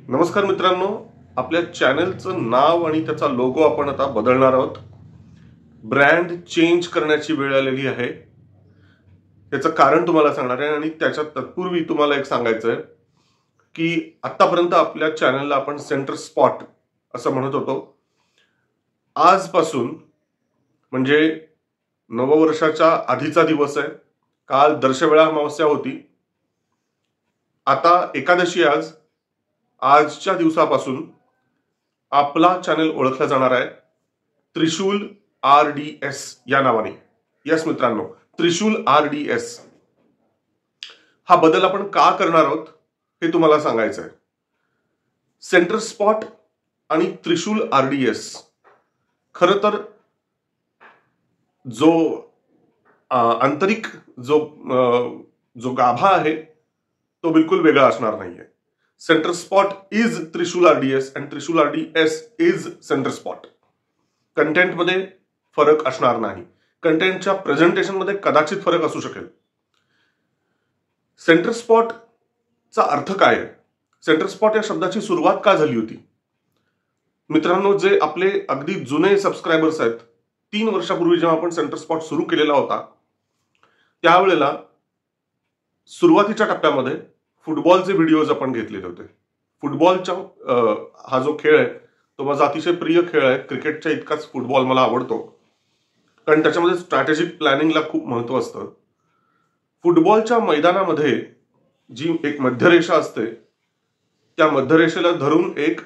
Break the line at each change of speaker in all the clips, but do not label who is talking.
नमस्कार मित्रांनो, आपल्या चॅनलचं नाव आणि त्याचा लोगो आपण आता बदलणार आहोत. ब्रँड चेंज करण्याची वेळ आलेली आहे. त्याचं कारण तुम्हाला सांगणार आहे आणि त्याच्या तत्पूर्वी तुम्हाला एक सांगायचं आहे की आतापर्यंत आपल्या चॅनलला आपण सेंटर स्पॉट असं म्हणत होतो. आजपासून म्हणजे नववर्षाच्या आधीचा दिवस आहे. काल दर्शवेळा अमावस्या होती. आता एकादशी आजच्या दिवसापासून आपला चॅनल ओळखला जाणार आहे त्रिशूल RDS या नावाने. यस मित्रांनो, त्रिशूल RDS. हा बदल आपण का करणार आहोत हे तुम्हाला सांगायचं आहे. सेंटर स्पॉट आणि त्रिशूल RDS खरं तर जो आंतरिक जो गाभा आहे तो बिलकुल वेगळा असणार नाहीये. Centre spot is Trishul RDS आणि त्रिशूल RDS इज सेंटर स्पॉट. कंटेंटमध्ये फरक असणार नाही. कंटेंटच्या प्रेझेंटेशनमध्ये कदाचित फरक असू शकेल. सेंटर स्पॉटचा अर्थ काय आहे? सेंटर स्पॉट या शब्दाची सुरुवात का झाली होती? मित्रांनो, जे आपले अगदी जुने सबस्क्रायबर्स आहेत, 3 वर्षापूर्वी जेव्हा आपण सेंटर स्पॉट सुरू केलेला होता त्यावेळेला सुरुवातीच्या टप्प्यामध्ये फुटबॉलचे व्हिडिओज आपण घेतलेले होते. फुटबॉलचा हा जो खेळ आहे तो माझा अतिशय प्रिय खेळ आहे. क्रिकेटच्या इतकाच फुटबॉल मला आवडतो, कारण त्याच्यामध्ये स्ट्रॅटेजिक प्लॅनिंगला खूप महत्व असतं. फुटबॉलच्या मैदानामध्ये जी एक मध्यरेषा असते त्या मध्यरेषेला धरून एक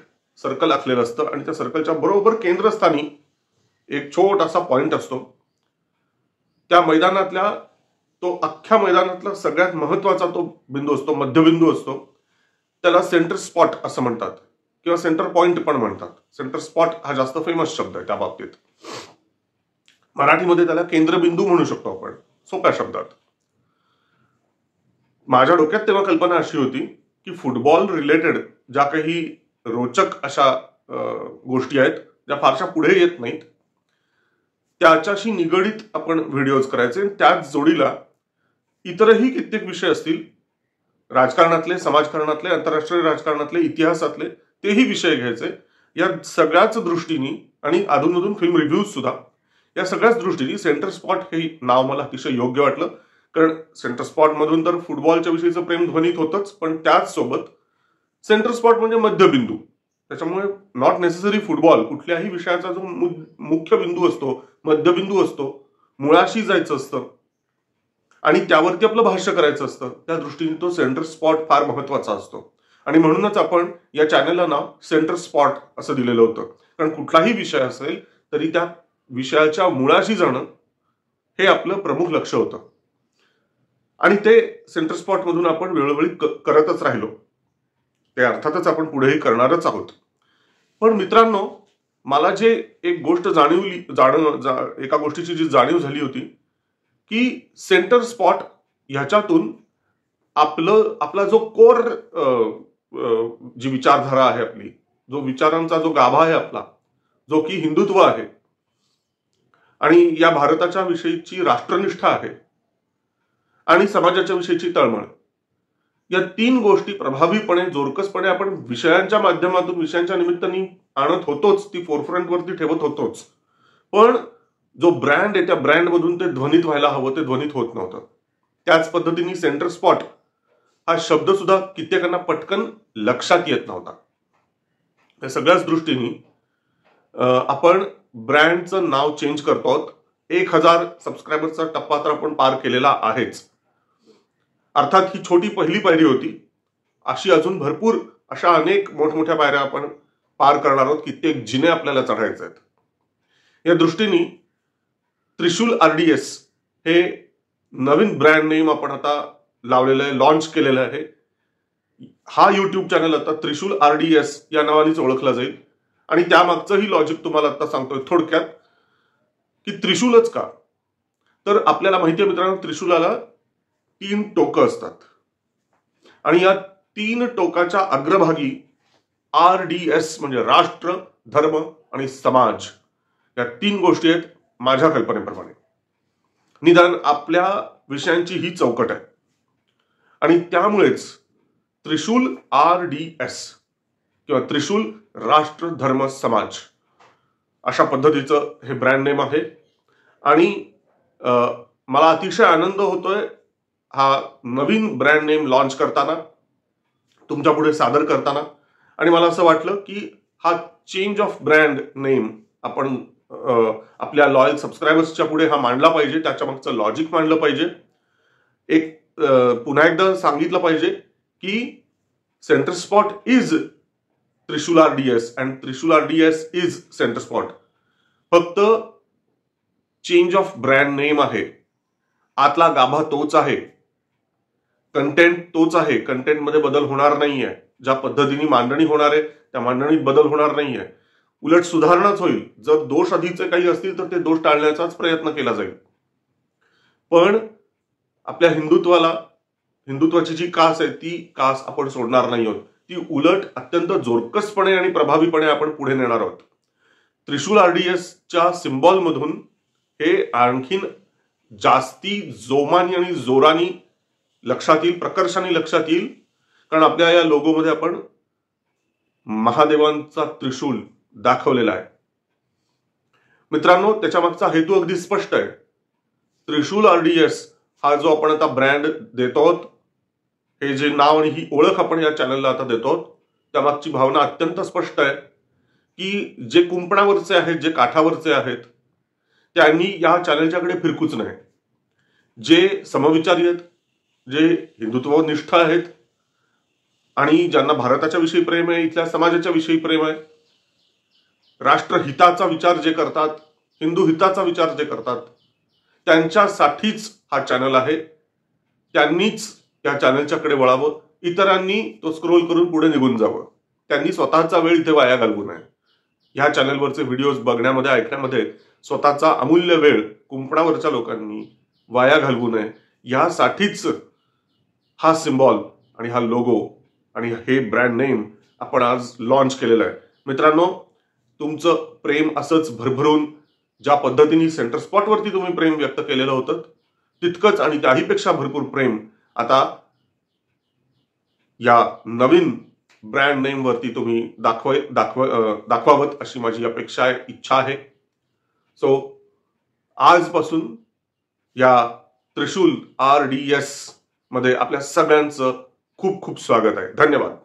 सर्कल आखलेलं असतं आणि त्या सर्कलच्या बरोबर केंद्रस्थानी एक छोटासा पॉइंट असतो. त्या मैदानातल्या तो अख्ख्या मैदानातला सगळ्यात महत्वाचा तो बिंदू असतो, मध्यबिंदू असतो. त्याला सेंटर स्पॉट असं म्हणतात किंवा सेंटर पॉइंट पण म्हणतात. सेंटर स्पॉट हा जास्त फेमस शब्द आहे त्या बाबतीत. मराठीमध्ये त्याला केंद्रबिंदू म्हणू शकतो आपण सोप्या शब्दात. माझ्या डोक्यात तेव्हा कल्पना अशी होती की फुटबॉल रिलेटेड ज्या काही रोचक अशा गोष्टी आहेत ज्या फारशा पुढे येत नाहीत त्याच्याशी निगडीत आपण व्हिडिओज करायचे. त्याच जोडीला इतरही कित्येक विषय असतील, राजकारणातले, समाजकारणातले, आंतरराष्ट्रीय राजकारणातले, इतिहासातले, तेही विषय घ्यायचे. या सगळ्याच दृष्टीने आणि अधूनमधून फिल्म रिव्ह्यूज सुद्धा, या सगळ्याच दृष्टीने सेंटर स्पॉट हे नाव मला अतिशय योग्य वाटलं. कारण सेंटर स्पॉट मधून तर फुटबॉलच्या विषयीचं प्रेम ध्वनीत होतच, पण त्याच सोबत सेंटर स्पॉट म्हणजे मध्यबिंदू. त्याच्यामुळे नॉट नेसेसरी फुटबॉल, कुठल्याही विषयाचा जो मुख्य बिंदू असतो, मध्यबिंदू असतो, मुळाशी जायचं असतं आणि त्यावरती आपलं भाष्य करायचं असतं, त्या दृष्टीने तो सेंटर स्पॉट फार महत्वाचा असतो. आणि म्हणूनच आपण या चॅनलला नाव सेंटर स्पॉट असं दिलेलं होतं. कारण कुठलाही विषय असेल तरी त्या विषयाच्या मुळाशी जाणं हे आपलं प्रमुख लक्ष होतं आणि ते सेंटर स्पॉट मधून आपण वेळोवेळी करतच राहिलो. ते अर्थातच आपण पुढेही करणारच आहोत. पण मित्रांनो, मला जे एक गोष्ट एका गोष्टीची जी जाणीव झाली होती की सेंटर स्पॉट ह्याच्यातून आपला जो कोर जी विचारधारा आहे आपली, जो विचारांचा जो गाभा आहे आपला, जो की हिंदुत्व आहे आणि या भारताच्या विषयीची राष्ट्रनिष्ठा आहे आणि समाजाच्या विषयीची तळमळ, या 3 गोष्टी प्रभावीपणे, जोरकसपणे आपण विषयांच्या माध्यमातून, विषयांच्या निमित्ताने आणत होतोच, ती फोरफ्रंट वरती ठेवत होतोच. पण जो ब्रँड आहे त्या ब्रँड मधून ते ध्वनित व्हायला हवं ते ध्वनित होत नव्हतं. त्याच पद्धतीने सेंटर स्पॉट हा शब्द सुद्धा कित्येकांना पटकन लक्षात येत नव्हता. या सगळ्याच दृष्टीने आपण ब्रँडचं नाव चेंज करतो आहोत. 1000 सबस्क्रायबरचा टप्पा तर आपण पार केलेला आहेच. अर्थात ही छोटी पहिली पायरी होती. अशी अजून भरपूर अशा अनेक मोठमोठ्या पायऱ्या आपण पार करणार आहोत. कित्येक जिने आपल्याला चढायचे आहेत. या दृष्टीने त्रिशूल RDS हे नवीन ब्रँड नेम आपण आता लावलेलं आहे, लॉन्च केलेलं आहे. हा युट्यूब चॅनल आता त्रिशूल RDS या नावानेच ओळखला जाईल. आणि त्यामागचंही लॉजिक तुम्हाला आता सांगतोय थोडक्यात की त्रिशूलच का? तर आपल्याला माहिती आहे मित्रांनो, त्रिशूलाला 3 टोकं असतात आणि या 3 टोकाच्या अग्रभागी RDS म्हणजे राष्ट्र, धर्म आणि समाज या 3 गोष्टी आहेत माझ्या कल्पनेप्रमाणे. निदान आपल्या विषयांची ही चौकट आहे आणि त्यामुळेच त्रिशूल RDS किंवा त्रिशूल राष्ट्र धर्म समाज अशा पद्धतीचं हे ब्रँड नेम आहे. आणि मला अतिशय आनंद होतोय हा नवीन ब्रँड नेम लॉन्च करताना, तुमच्या पुढे सादर करताना. आणि मला असं वाटलं की हा चेंज ऑफ ब्रँड नेम आपण आपल्या लॉयल सबस्क्रायबर्सच्या पुढे हा मांडला पाहिजे, त्याच्या मागचं लॉजिक मांडलं पाहिजे. एक पुन्हा एकदा सांगितलं पाहिजे की centre spot is Trishul RDS and Trishul RDS is centre spot. फक्त चेंज ऑफ ब्रँड नेम आहे, आतला गाभा तोच आहे, कंटेंट तोच आहे, कंटेंटमध्ये बदल होणार नाहीये. ज्या पद्धतीने मांडणी होणार आहे त्या मांडणीत बदल होणार नाहीये, उलट सुधारणाच होईल. जर दोष आधीचे काही असतील तर ते दोष टाळण्याचाच प्रयत्न केला जाईल. पण आपल्या हिंदुत्वाची जी कास आहे ती कास आपण सोडणार नाही आहोत. ती उलट अत्यंत जोरकसपणे आणि प्रभावीपणे आपण पुढे नेणार आहोत. त्रिशूल RDSच्या सिम्बॉल मधून हे आणखीन जास्ती जोमानी आणि जोरानी लक्षात येईल, प्रकर्षाने लक्षात येईल. कारण आपल्या या लोगोमध्ये आपण महादेवांचा त्रिशूल दाखवलेला आहे. मित्रांनो, त्याच्या मागचा हेतू अगदी स्पष्ट आहे. त्रिशूल RDS हा जो आपण आता ब्रँड देतो आहोत, हे जे नाव आणि ही ओळख आपण या चॅनलला आता देतो आहोत, त्यामागची भावना अत्यंत स्पष्ट आहे की जे कुंपणावरचे आहेत, जे काठावरचे आहेत, त्यांनी या चॅनलच्याकडे फिरकूच नाही. जे समविचारी आहेत, जे हिंदुत्वनिष्ठ आहेत आणि ज्यांना भारताच्या विषयी प्रेम आहे, इथल्या समाजाच्या विषयी प्रेम आहे, राष्ट्रहिताचा विचार जे करतात, हिंदू हिताचा विचार जे करतात, त्यांच्यासाठीच हा चॅनल आहे. त्यांनीच या चॅनलच्याकडे वळावं, इतरांनी तो स्क्रोल करून पुढे निघून जावं. त्यांनी स्वतःचा वेळ इथे वाया घालवू नये. ह्या चॅनलवरचे व्हिडिओज बघण्यामध्ये, ऐकण्यामध्ये स्वतःचा अमूल्य वेळ कुंपणावरच्या लोकांनी वाया घालवू नये, यासाठीच हा सिम्बॉल आणि हा लोगो आणि हे ब्रँड नेम आपण आज लॉन्च केलेलं आहे. मित्रांनो, तुमचं प्रेम असंच भरभरून ज्या पद्धतीने सेंटर स्पॉटवरती तुम्ही प्रेम व्यक्त केलेलं होतं, तितकंच आणि त्याहीपेक्षा भरपूर प्रेम आता या नवीन ब्रँड नेम वरती तुम्ही दाखवावत अशी माझी अपेक्षा आहे, इच्छा आहे. सो आजपासून या त्रिशूल RDS मध्ये आपल्या सगळ्यांचं खूप खूप स्वागत आहे. धन्यवाद.